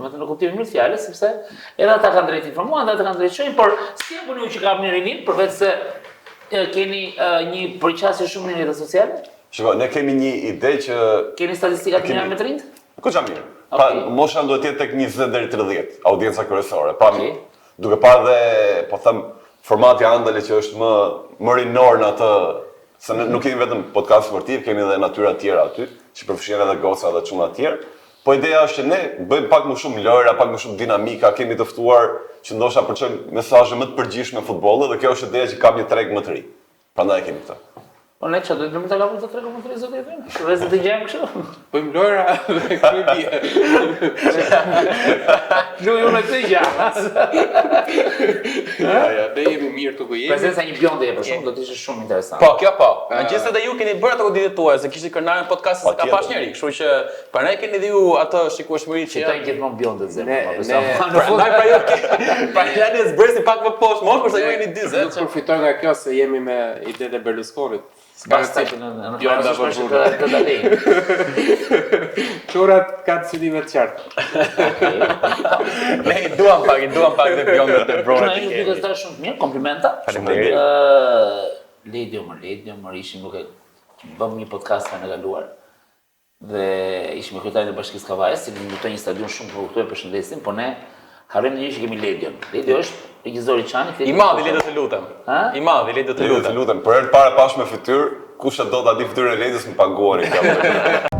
domethënë në kuptimin mirë të fjalës, sepse edhe ata kanë drejt informuar, ata kanë drejt shojnë, por si e bëni ju që kapni rinin përveç se keni një përqasje shumë në rrjetet sociale? Shiko, ne kemi një ide që Keni statistikat të mira me të rinjt? Goxha mirë. Pa, mosha duhet të jetë tek 20 deri 30, audienca kryesore. Pa, duke parë dhe po them formati Andale që është më rinor në atë, se nuk kemi vetëm podcast sportiv, kemi edhe natyra të tjera aty, që përfshin edhe goca dhe çuna të tjerë. Po ideja është që ne bëjmë pak më shumë lojra, pak më shumë dinamika, kemi të ftuar që ndoshta përçojmë mesazhe më të përgjithshme futbollit dhe kjo është ideja që kam një treg më të ri. Prandaj kemi këtë. Po ne çfarë do të ta kapim të tregun më të ri zotë Efrem? Shpresoj të gjejmë kështu. Bëjmë lojra dhe kjo bie. Luaj unë këtë gjë. Ja, ne jemi mirë të bëjmë. Prezenca një bjonde për shkak do të ishte shumë interesante. Po, kjo po. Megjithëse dhe ju keni bërë ato goditjet tuaja, se kishit kërnarën podcast se ka pas njëri, kështu që prandaj keni dhe ju atë shikueshmëri që Fitojnë gjithmonë bjondet zemra. Prandaj pra ju pra ne zbresi pak më poshtë, mos kurse ju jeni 40. Nuk përfitoj nga kjo se jemi me idetë e Berlusconit. Basta që në të dalejnë. Çorat kanë synime të qartë. Ne i duam pak dhe bjondet e Bronit. Ne ju duhet të dash shumë mirë, komplimenta. Faleminderit. Ledio, ishim duke bëm një podcast në kaluar. Dhe ishim me kryetarin e Bashkisë Kavajës, që ndërtoi një stadion shumë të vogël, përshëndesim, po ne harrojmë një që kemi Ledion. Ledio është regjizor i Çanit. I madh, Ledio të lutem. I madh, Ledio të lutem. Për herë të parë pash me fytyrë, kush e do ta di fytyrën e Ledios më paguani.